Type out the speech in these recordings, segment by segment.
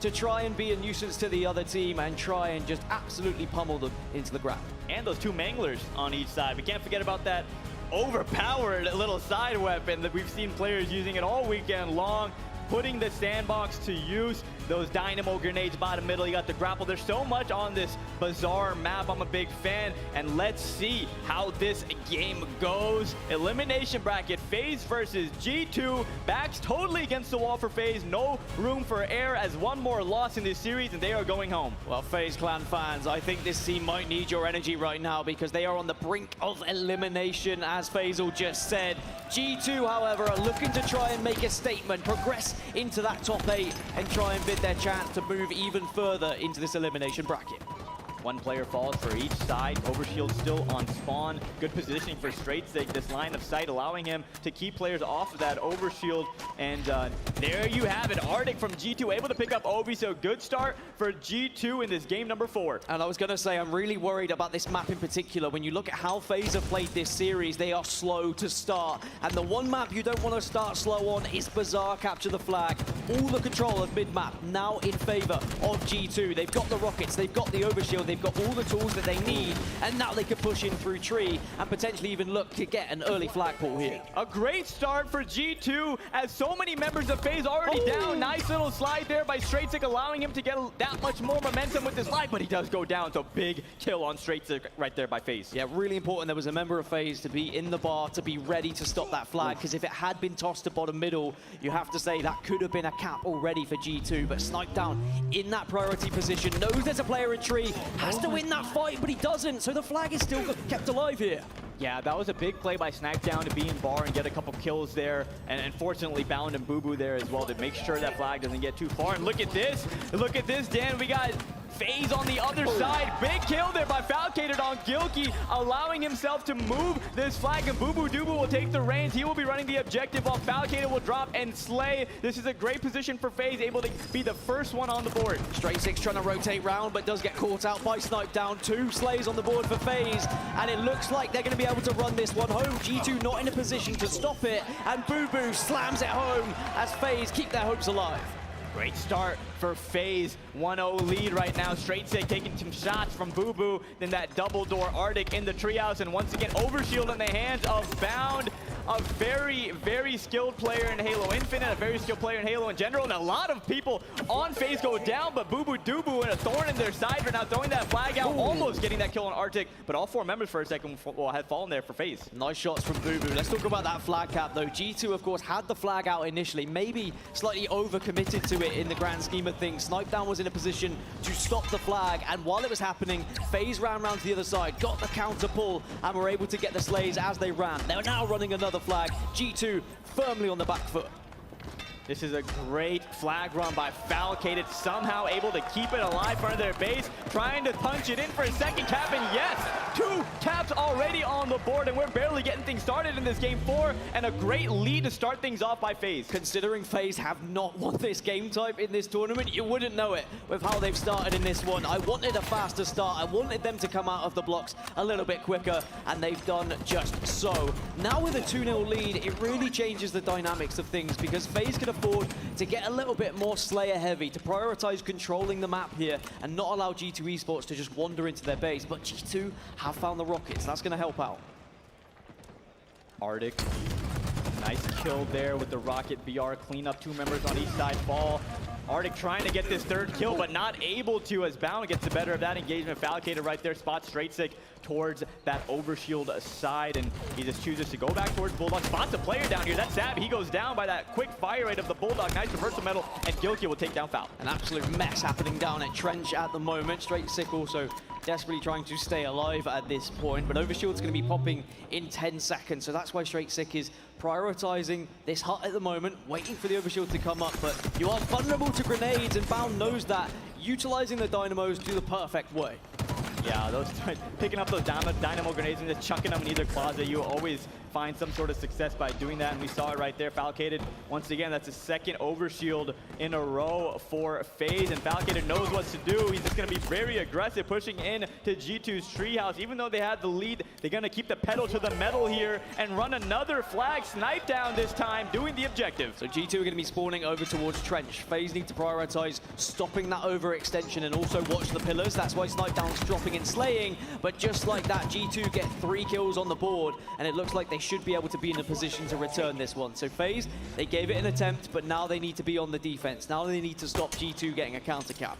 to try and be a nuisance to the other team and try and just absolutely pummel them into the ground. And those two manglers on each side. We can't forget about that overpowered little side weapon that we've seen players using it all weekend long, putting the sandbox to use. Those dynamo grenades bottom middle, you got the grapple. There's so much on this bizarre map. I'm a big fan, and let's see how this game goes. Elimination bracket, FaZe versus G2. Backs totally against the wall for FaZe. No room for error as one more loss in this series, and they are going home. Well, FaZe Clan fans, I think this team might need your energy right now because they are on the brink of elimination, as Faisal just said. G2, however, are looking to try and make a statement, progress into that top 8, and try and bid their chance to move even further into this elimination bracket. One player falls for each side. Overshield still on spawn. Good positioning for Straight-Sig. This line of sight allowing him to keep players off of that Overshield. And there you have it. Arctic from G2 able to pick up Ovi. So good start for G2 in this game number 4. And I was going to say, I'm really worried about this map in particular. When you look at how FaZe have played this series, they are slow to start. And the one map you don't want to start slow on is Bazaar Capture the Flag. All the control of mid-map now in favor of G2. They've got the rockets, they've got the Overshield, they've got all the tools that they need, and now they can push in through tree and potentially even look to get an early flagpole here. A great start for G2 as so many members of FaZe already down. Nice little slide there by Straight-Sig, allowing him to get that much more momentum with this slide, but he does go down. So big kill on Straight-Sig right there by FaZe. Yeah, really important. There was a member of FaZe to be in the bar, to be ready to stop that flag, because if it had been tossed to bottom middle, you have to say that could have been a cap already for G2, but Snipe down in that priority position, knows there's a player in tree, has to win that fight, but he doesn't, so the flag is still kept alive here. Yeah, that was a big play by Snackdown to be in bar and get a couple kills there. And unfortunately, Bound and Boo Boo there as well to make sure that flag doesn't get too far. And look at this, Dan. We got FaZe on the other side. Big kill there by Falcated on Gilkey, allowing himself to move this flag. And Boo Boo Doo Boo will take the reins. He will be running the objective while Falcated will drop and slay. This is a great position for FaZe, able to be the first one on the board. Straight-Sig trying to rotate round, but does get caught out by Snipe down. 2 slays on the board for FaZe, and it looks like they're going to be able to run this one home. G2 not in a position to stop it, and Boo Boo slams it home as FaZe keep their hopes alive. Great start for FaZe. 1-0 lead right now. Straight-Sig taking some shots from Boo Boo. Then that double door Arctic in the treehouse. And once again, Overshield in the hands of Bound. A very, very skilled player in Halo Infinite. A very skilled player in Halo in general. And a lot of people on FaZe go down. But Boo Boo Doo Boo and a thorn in their side for now throwing that flag out. Almost getting that kill on Arctic. But all 4 members for a second will have fallen there for FaZe. Nice shots from Boo Boo. Let's talk about that flag cap though. G2, of course, had the flag out initially. Maybe slightly over-committed to it in the grand scheme of things. Snipedown was in a position to stop the flag, and while it was happening, FaZe ran around to the other side, got the counter pull, and were able to get the slays as they ran. They're now running another flag. G2 firmly on the back foot. This is a great flag run by Falcated, somehow able to keep it alive front of their base, trying to punch it in for a second cap, and yes, 2 caps already on the board, and we're barely getting things started in this game 4, and a great lead to start things off by FaZe. Considering FaZe have not won this game type in this tournament, you wouldn't know it with how they've started in this one. I wanted a faster start. I wanted them to come out of the blocks a little bit quicker, and they've done just so. Now with a 2-0 lead, it really changes the dynamics of things because FaZe can afford to get a little bit more Slayer heavy, to prioritize controlling the map here and not allow G2 Esports to just wander into their base. But G2 have found the rockets. That's going to help out. Arctic, nice kill there with the rocket BR cleanup. 2 members on each side fall. Arctic trying to get this 3rd kill, but not able to as Bound gets the better of that engagement. Falcated right there, spots Straight-Sig towards that Overshield side, and he just chooses to go back towards Bulldog. Spots a player down here. That's Sab. He goes down by that quick fire rate of the Bulldog. Nice reversal metal, and Gilkey will take down Foul. An absolute mess happening down at Trench at the moment. Straight-Sig also desperately trying to stay alive at this point, but Overshield's going to be popping in 10 seconds, so that's why Straight-Sig is prioritizing this hut at the moment, waiting for the Overshield to come up, but you are vulnerable to grenades, and Bound knows that, utilizing the dynamos to the perfect way. Yeah, those picking up those dynamo grenades and just chucking them in either closet, you always find some sort of success by doing that, and we saw it right there. Falcated, once again, that's a second overshield in a row for FaZe, and Falcated knows what to do. He's just going to be very aggressive, pushing in to G2's treehouse. Even though they had the lead, they're going to keep the pedal to the metal here and run another flag. Snipe down this time, doing the objective. So G2 are going to be spawning over towards Trench. FaZe need to prioritize stopping that overextension and also watch the pillars. That's why Snipe down's dropping and slaying. But just like that, G2 get 3 kills on the board, and it looks like they should be able to be in a position to return this one. So FaZe, they gave it an attempt, but now they need to be on the defense. Now they need to stop G2 getting a counter cap.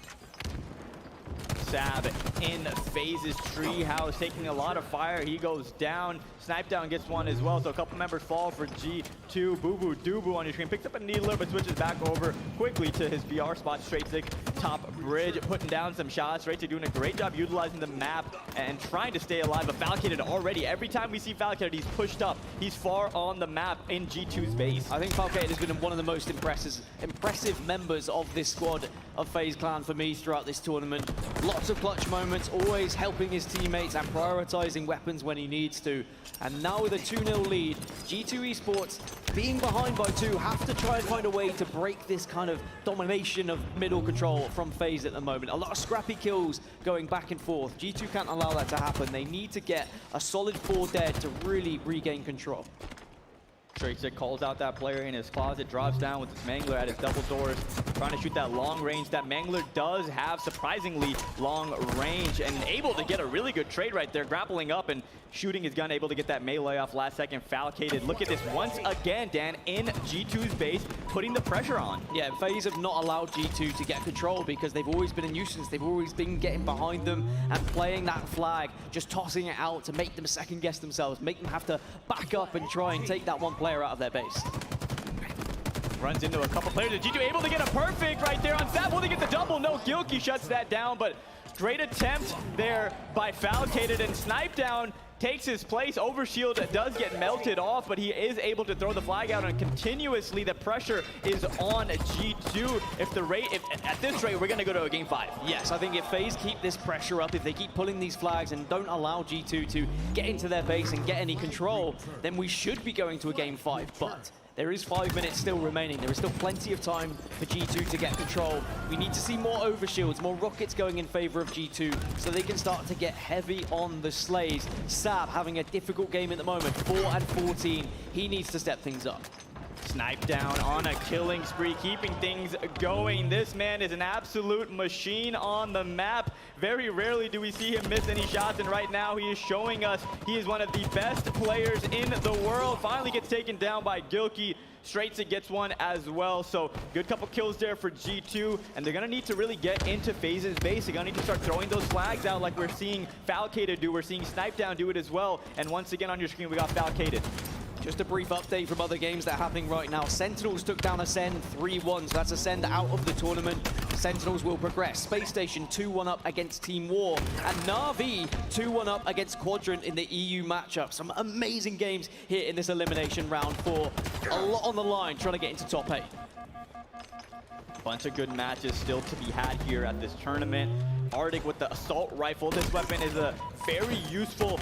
Sab in FaZe's treehouse, taking a lot of fire. He goes down. Snipe down gets one as well, so a couple members fall for G2. Boo Boo Doo on your screen. Picks up a needler, but switches back over quickly to his VR spot. Straight Sick, top bridge, putting down some shots. Straight Sick doing a great job utilizing the map and trying to stay alive. But Falcated already, every time we see Falcated, he's pushed up. He's far on the map in G2's base. I think Falcated has been one of the most impressive members of this squad of FaZe Clan for me throughout this tournament. Lots of clutch moments, always helping his teammates and prioritizing weapons when he needs to. And now with a 2-0 lead, G2 Esports, being behind by 2, have to try and find a way to break this kind of domination of middle control from FaZe at the moment. A lot of scrappy kills going back and forth. G2 can't allow that to happen. They need to get a solid 4 dead to really regain control. Straight calls out that player in his closet, drops down with his Mangler at his double doors, trying to shoot that long range. That Mangler does have surprisingly long range and able to get a really good trade right there, grappling up and shooting his gun, able to get that melee off last second. Falcated, look at this once again, Dan, in G2's base, putting the pressure on. Yeah, FaZe have not allowed G2 to get control because they've always been a nuisance. They've always been getting behind them and playing that flag, just tossing it out to make them second guess themselves, make them have to back up and try and take that one player out of their base. Runs into a couple players. G2 able to get a perfect right there on Sab. Will they get the double? No, Gilkey shuts that down, but great attempt there by Falcated, and Snipe down takes his place. Overshield does get melted off, but he is able to throw the flag out, and continuously the pressure is on G2. If at this rate, we're going to go to a game 5. Yes, I think if FaZe keep this pressure up, if they keep pulling these flags and don't allow G2 to get into their base and get any control, then we should be going to a game 5. But there is 5 minutes still remaining. There is still plenty of time for G2 to get control. We need to see more overshields, more rockets going in favor of G2 so they can start to get heavy on the slays. Sab having a difficult game at the moment, 4 and 14. He needs to step things up. Snipe down on a killing spree, keeping things going. This man is an absolute machine on the map. Very rarely do we see him miss any shots, and right now he is showing us he is one of the best players in the world. Finally gets taken down by Gilkey. Straight Sick gets one as well, so good couple kills there for G2, and they're going to need to really get into FaZe's base. They're going to need to start throwing those flags out like we're seeing Falcated do. We're seeing Snipe down do it as well, and once again on your screen we got Falcated. Just a brief update from other games that are happening right now. Sentinels took down Ascend 3-1, so that's Ascend out of the tournament. Sentinels will progress. Space Station 2-1 up against Team War, and Na'Vi 2-1 up against Quadrant in the EU matchup. Some amazing games here in this elimination round 4. A lot on the line trying to get into top 8. Bunch of good matches still to be had here at this tournament. Arctic with the assault rifle. This weapon is a very useful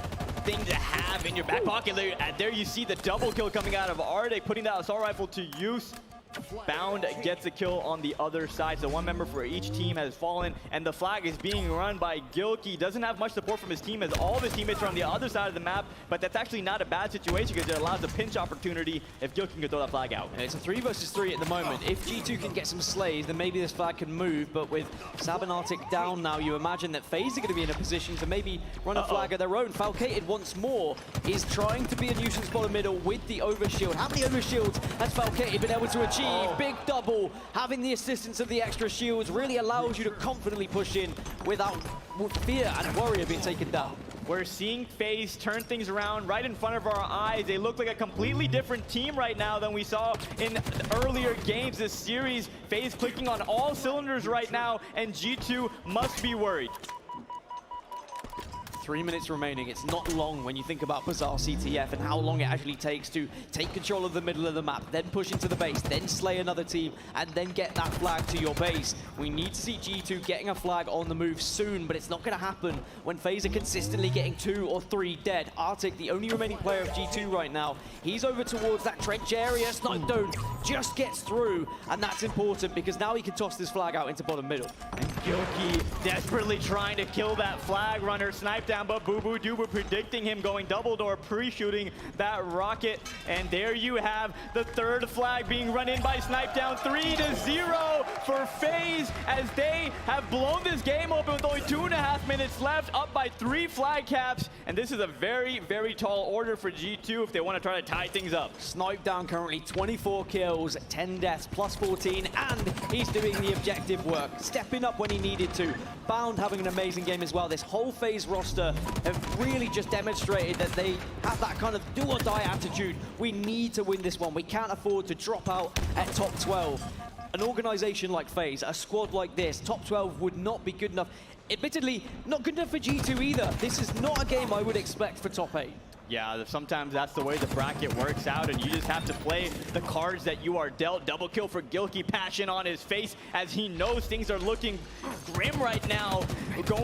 thing to have in your back pocket. There you see the double kill coming out of Arctic, putting that assault rifle to use. Bound gets a kill on the other side, so one member for each team has fallen, and the flag is being run by Gilkey. Doesn't have much support from his team as all of his teammates are on the other side of the map, but that's actually not a bad situation because it allows a pinch opportunity if Gilkey can throw that flag out. And it's a 3 versus 3 at the moment. If G2 can get some slays, then maybe this flag can move, but with Sab and Arctic down now, you imagine that FaZe are going to be in a position to maybe run a flag of their own. Falcated once more is trying to be a nuisance bottom middle with the overshield. How many overshields has Falcated been able to achieve? Big double. Having the assistance of the extra shields really allows you to confidently push in without fear and worry of being taken down. We're seeing FaZe turn things around right in front of our eyes. They look like a completely different team right now than we saw in earlier games this series. FaZe clicking on all cylinders right now, and G2 must be worried. 3 minutes remaining. It's not long when you think about Bazaar CTF and how long it actually takes to take control of the middle of the map, then push into the base, then slay another team, and then get that flag to your base. We need to see G2 getting a flag on the move soon, but it's not going to happen when FaZe are consistently getting 2 or 3 dead. Arctic, the only remaining player of G2 right now, he's over towards that trench area. Snipedome just gets through, and that's important because now he can toss this flag out into bottom middle. And Gilkey desperately trying to kill that flag runner. Snipe down, but Boo Boo Dubu predicting him going double door, pre-shooting that rocket. And there you have the third flag being run in by Snipe down. 3-0 for FaZe as they have blown this game open with only 2.5 minutes left, up by 3 flag caps. And this is a very, very tall order for G2 if they want to try to tie things up. Snipe down currently 24 kills, 10 deaths, plus 14, and he's doing the objective work, stepping up when he needed to. Bound having an amazing game as well. This whole FaZe roster have really just demonstrated that they have that kind of do or die attitude. We need to win this one. We can't afford to drop out at top 12. An organization like FaZe, a squad like this, top 12 would not be good enough. Admittedly, not good enough for G2 either. This is not a game I would expect for top 8. Yeah, sometimes that's the way the bracket works out, and you just have to play the cards that you are dealt. Double kill for Gilkey, passion on his face as he knows things are looking grim right now.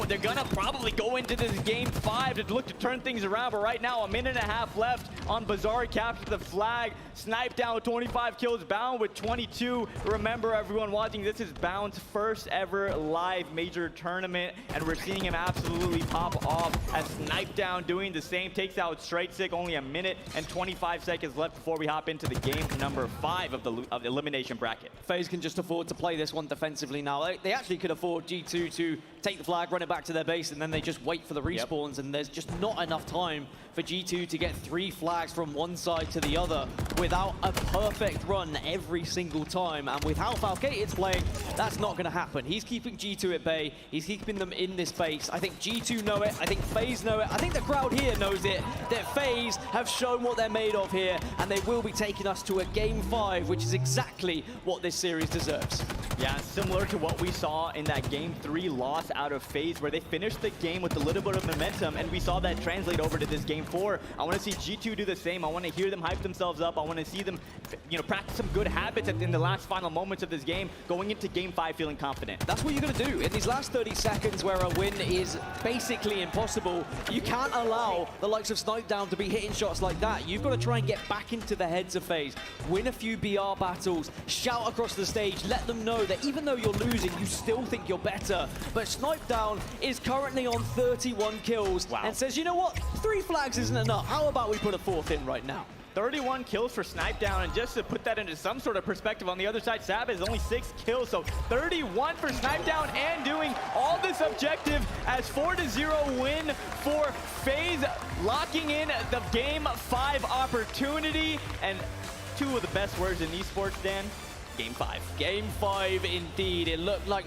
They're gonna probably go into this game 5 to look to turn things around, but right now, 1.5 minutes left on Bazaar, capture the flag. Snipe down with 25 kills, Bound with 22. Remember, everyone watching, this is Bound's first ever live major tournament, and we're seeing him absolutely pop off as Snipe down doing the same, takes out Straight Sick. Only 1 minute and 25 seconds left before we hop into the game number 5 of the elimination bracket. FaZe can just afford to play this one defensively now. They actually could afford G2 to take the flag, run it back to their base, and then they just wait for the respawns, and there's just not enough time for G2 to get 3 flags from one side to the other without a perfect run every single time. And with how Falcated's playing, that's not going to happen. He's keeping G2 at bay. He's keeping them in this base. I think G2 know it. I think FaZe know it. I think the crowd here knows it, that FaZe have shown what they're made of here, and they will be taking us to a game 5, which is exactly what this series deserves. Yeah, similar to what we saw in that game 3 loss out of FaZe, where they finished the game with a little bit of momentum, and we saw that translate over to this game 4. I want to see G2 do the same. I want to hear them hype themselves up. I want to see them, practice some good habits in the last final moments of this game, going into game 5 feeling confident. That's what you're going to do in these last 30 seconds where a win is basically impossible. You can't allow the likes of Snipe down to be hitting shots like that. You've got to try and get back into the heads of FaZe, win a few BR battles, shout across the stage, let them know that even though you're losing, you still think you're better. But Snipe down is currently on 31 kills and says, you know what, 3 flags isn't enough. How about we put a 4th in right now? 31 kills for Snipe down, and just to put that into some sort of perspective, on the other side, Sabbath is only 6 kills, so 31 for Snipe down, and doing all this objective as 4-0 win for FaZe, locking in the game 5 opportunity. And 2 of the best words in esports, Dan, game 5. Game 5 indeed. It looked like